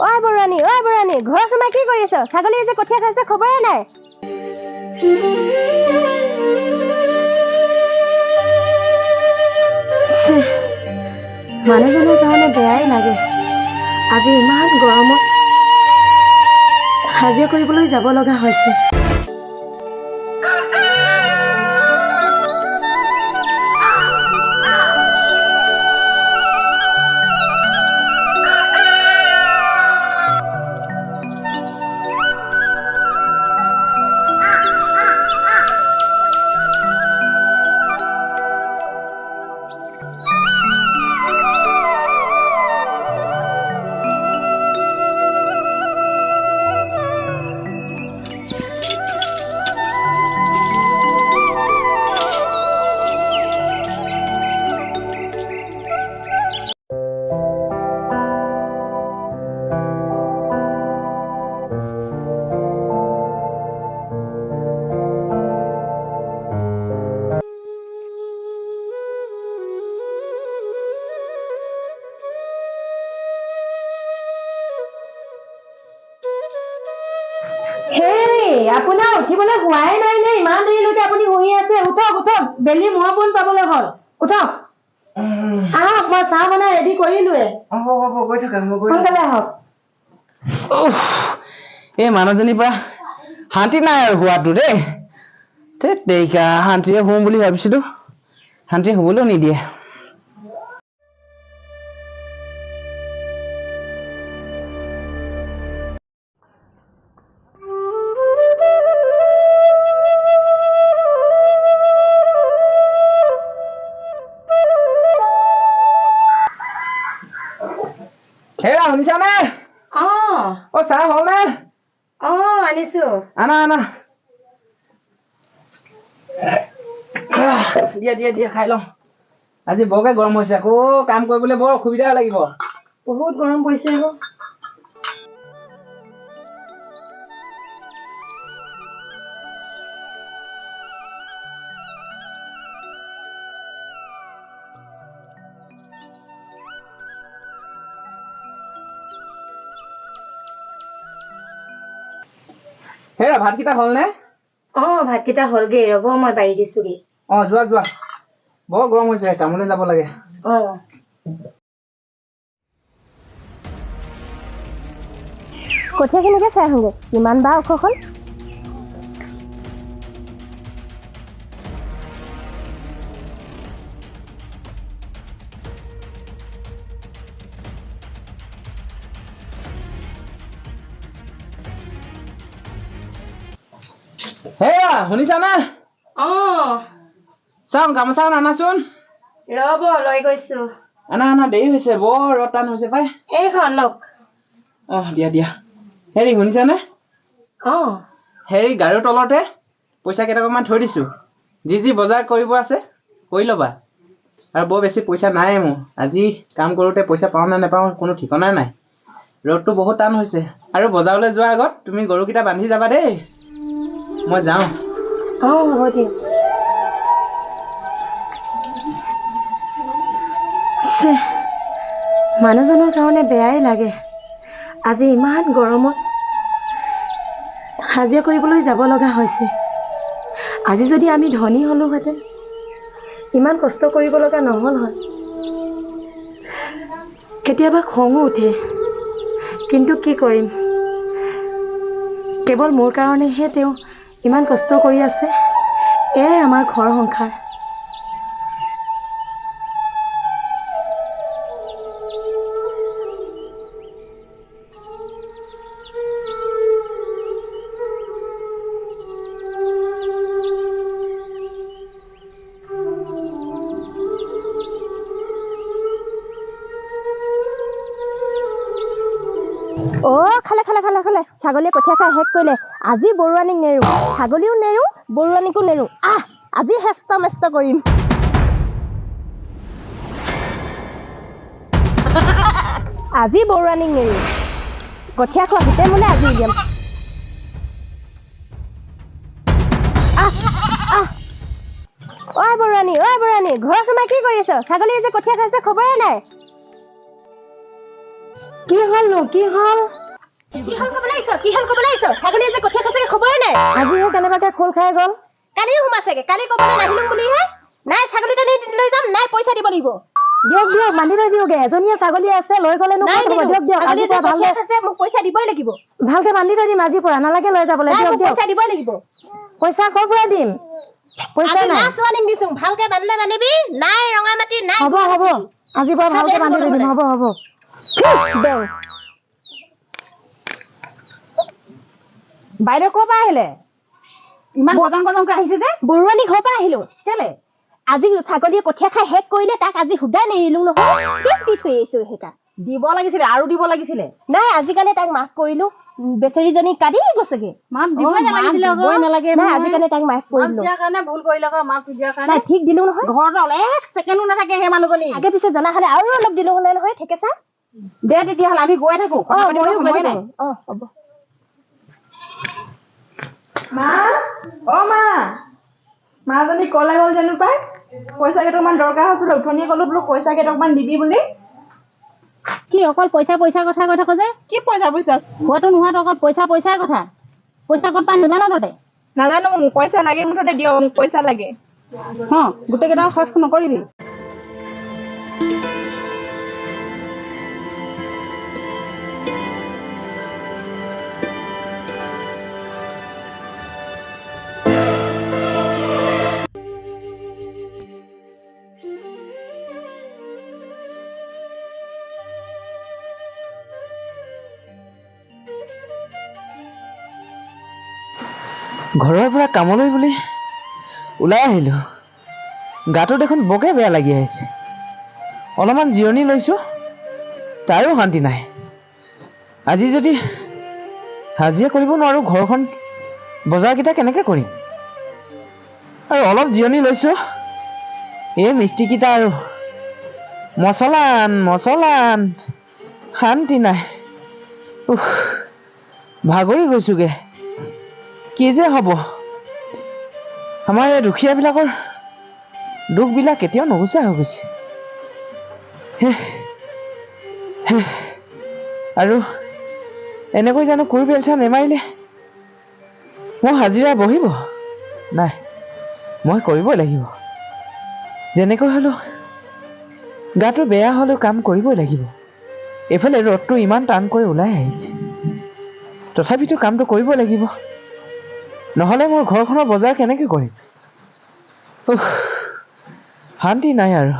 ঐ বৰুৱানী ঘৰৰ সোমাই কি কৰি আছ? ছাগলীয়ে যে কঠীয়া খাইছে খবৰে নাই। মানুহজনৰ কাৰণে বেয়াই লাগে। আজি ইমান গৰমত হাজিৰা কৰিবলৈ যাব লগা হৈছে। আপোনাৰ উঠিবলৈ হোৱাই নাই নে? ইমান দেৰিলৈকে আপুনি শুই আছে। উঠক বেলি মূৰ পোন পাবলৈ হ'ল। উঠক আহক, মই চাহ বনাই ৰেডি কৰিলোৱে। গৈ থাকা সোনকালে আহক। এই মানুহজনীৰ পৰা শান্তি নাই আৰু হোৱাটো দেই। তেৰিকা শান্তিৰে শুম বুলি ভাবিছিলো, শান্তিৰে শুবলৈও নিদিয়ে। হেৰা শুনিছানে? চাহ হ'ল নে? আনিছো। আনা দিয়া খাই লওঁ। আজি বৰকে গৰম হৈছে, আকৌ কাম কৰিবলৈ বৰ অসুবিধা লাগিব। বহুত গৰম পৰিছে আকৌ। হেৰা ভাতকেইটা হ'ল নে? ভাতকেইটা হ'লগে, ৰ'ব মই বাঢ়ি দিছোগে। যোৱা বৰ গৰম হৈছে, কামলৈ যাব লাগে। কঠীয়া কেনেকে চাই আহোগে, কিমান বা ওখ হ'ল। হেৰা শুনিছানে? চাওঁ গামোচা আনাচোন। ৰ'ব লৈ গৈছো। আনা দেৰি হৈছে, বৰ ৰ'দ টান হৈছে পাই। এইখন লওক। দিয়া। হেৰি শুনিছানে? হেৰি গাড়ীৰ তলতে পইচা কেইটকামান থৈ দিছো। যি বজাৰ কৰিব আছে কৰি ল'বা। আৰু বৰ বেছি পইচা নাই মোৰ। আজি কাম কৰোঁতে পইচা পাওঁ নে নাপাওঁ কোনো ঠিকনা নাই। ৰ'দটো বহুত টান হৈছে। আৰু বজাৰলৈ যোৱাৰ আগত তুমি গৰুকেইটা বান্ধি যাবা দেই। মই যাওঁ। হ'ব দিয়ক। মানুহজনৰ কাৰণে বেয়াই লাগে। আজি ইমান গৰমত হাজিৰা কৰিবলৈ যাব লগা হৈছে। আজি যদি আমি ধনী হ'লোহেঁতেন, ইমান কষ্ট কৰিব লগা নহ'ল হয়। কেতিয়াবা খঙো উঠে, কিন্তু কি কৰিম, কেৱল মোৰ কাৰণেহে তেওঁ ইমান কষ্ট কৰি আছে। এয়াই আমাৰ ঘৰ সংসাৰ। খালে ছাগলীয়ে কঠীয়া খাই শেষ কৰিলে। আজি বৰুৱানীক নেৰো, ছাগলীও নেৰো, বৰুৱানীকো নেৰো। আজি হেষ্ট মেষ্ট কৰিম। আজি বৰুৱানীক নেৰো, কঠীয়া খোৱা গোটেই মোলে আজি উলিয়াম। ঐ বৰুৱানী ঘৰৰ সোমাই কি কৰি আছ? ছাগলীয়ে যে কঠীয়া খাইছে খবৰে নাই। কি হ'লনো কি হ'ল ক'বলৈ আহিছ ছাগলীয়ে যে কঠীয়া খাইছে খবৰে নাই আজিহে কেনেবাকে খোল খাই গ'ল কালিও সোমাইছেগে কালি ক'বলৈ নাহিলো বুলিহে নাই ছাগলীটা লৈ যাম নাই পইচা দিব লাগিব দিয়ক দিয়ক বান্ধি লৈ দিয়কে এজনীয়ে ছাগলী আছে লৈ গ'লেনো ক'ত হ'ব দিয়ক দিয়ক আজিৰ পৰা ভালকে মোক পইচা দিবই লাগিব ভালকে বান্ধি থৈ দিম আজিৰ পৰা নালাগে লৈ যাবলৈ দিয়ক দিয়ক পইচা দিবই লাগিব পইচা ক'ৰ পৰা দিম পইচা নাই ছোৱালীক দিছো ভালকে বান্ধিবি নাই ৰঙা মাটি নাই হ'ব হ'ব আজিৰ পৰা ভালকে বান্ধি থৈ দিম হ'ব হ'ব বাইদেউ ক'ৰ পৰা আহিলে ইমান গজংকে আহিছে যে বৰুৱানী ঘৰৰ পৰা আহিলো কেলে আজি ছাগলীয়ে কঠীয়া খাই শেষ কৰিলে তাক আজি সুদাই নেৰিলো নহয় দি থৈ আহিছো সেইটা দিব লাগিছিলে আৰু দিব লাগিছিলে নাই আজিকালি তাক মাফ কৰিলো বেচেৰীজনী কাটি গৈছেগে মাফ দিবই নালাগিছিলে নালাগে নাই আজিকালি তাক মাফ কৰিলো দিয়াৰ কাৰণে ভুল কৰিলে আকৌ মাফ দিয়াৰ কাৰণে নাই ঠিক দিলো নহয় ঘৰত এক ছেকেণ্ডো নাথাকে সেই মানুহজনী আগে পিছে জনা হ'লে আৰু অলপ দিলো হ'লে নহয় ঠিকেছা দে তেতিয়াহ'লে আমি গৈ থাকো হ'ব মা অ মা মাজনী কলে গ'ল জানো পাই পইচা কেইটকমান দৰকাৰ হৈছিলে উঠনিয়ে ক'লো বোলো পইচা কেইটকমান দিবি বুলি কি অকল পইচা কথা কৈ থাকো যে কি পইচা হোৱাটো নোহোৱাটো অকল পইচাৰ কথা পইচা ক'ত পাই নাজানো তহঁতে নাজানো মোক পইচা লাগে মুঠতে দিয়ক মোক পইচা লাগে গোটেই কেইটা খৰচ নকৰিবি ঘৰৰ পৰা কামলৈ বুলি ওলাই আহিলোঁ গাটো দেখোন বকে বেয়া লাগি আহিছে অলপমান জিৰণি লৈছোঁ তাৰো শান্তি নাই আজি যদি হাজিৰা কৰিব নোৱাৰোঁ ঘৰখন বজাৰকেইটা কেনেকৈ কৰিম আৰু অলপ জিৰণি লৈছোঁ এই মিস্ত্ৰীকেইটা আৰু মচলা আন শান্তি নাই ভাগৰি গৈছোঁগৈ কি যে হ'ব আমাৰ এই দুখীয়াবিলাকৰ দুখবিলাক কেতিয়াও নুগুচা হৈ গৈছে আৰু এনেকৈ জানো কোৰ বেলচা নেমাৰিলে মোৰ হাজিৰা বহিব নাই মই কৰিবই লাগিব যেনেকৈ হ'লেও গাটো বেয়া হ'লেও কাম কৰিবই লাগিব এইফালে ৰ'দটো ইমান টানকৈ ওলাই আহিছে তথাপিতো কামটো কৰিব লাগিব নহ'লে মোৰ ঘৰখনৰ বজাৰ কেনেকৈ কৰিম শান্তি নাই আৰু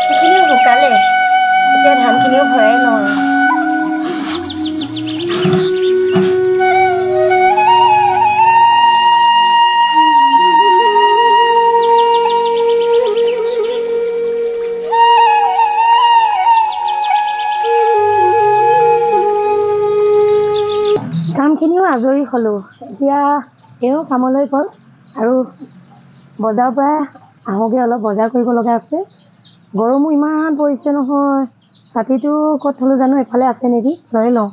সেইখিনিও শুকালে এতিয়া ধানখিনিও ভৰাই লওঁ আৰু কামখিনিও আজৰি হ'লোঁ এতিয়া এওঁ কামলৈ গ'ল আৰু বজাৰৰ পৰা আহোঁগৈ অলপ বজাৰ কৰিব লগা আছে গৰমো ইমান পৰিছে নহয় ছাতিটো ক'ত থ'লোঁ জানো এফালে আছে নেকি লৈ লওঁ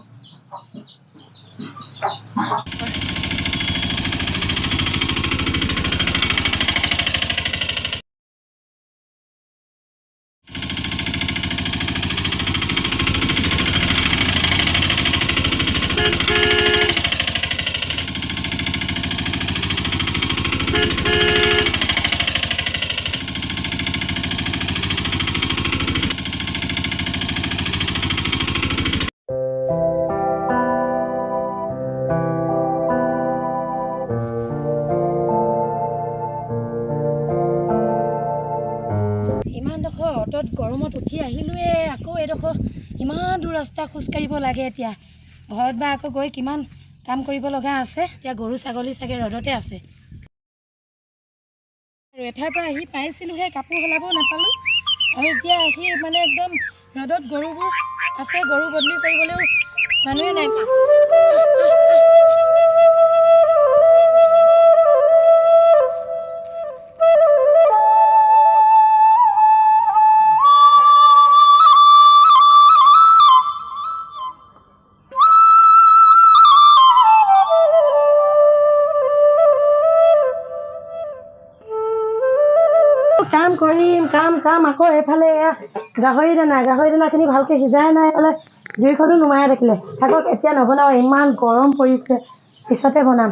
ইমানডোখৰ অটত গৰমত উঠি আহিলোৱে আকৌ এইডোখৰ ইমান দূৰ ৰাস্তা খোজকাঢ়িব লাগে এতিয়া ঘৰত বা আকৌ গৈ কিমান কাম কৰিব লগা আছে এতিয়া গৰু ছাগলী চাগে ৰ'দতে আছে আৰু এঠাইৰ পৰা আহি পাইছিলোঁহে কাপোৰ সলাবও নাপালোঁ আৰু এতিয়া আহি মানে একদম ৰ'দত গৰুবোৰ আছে গৰু বদলি কৰিবলৈও মানুহে নাই কাম কৰিম কাম আকৌ এইফালে গাহৰি দানাখিনি ভালকৈ সিজাই নাই বোলে জুইখনো নুমাই থাকিলে থাকক এতিয়া নবনাওঁ ইমান গৰম পৰিছে পিছতে বনাম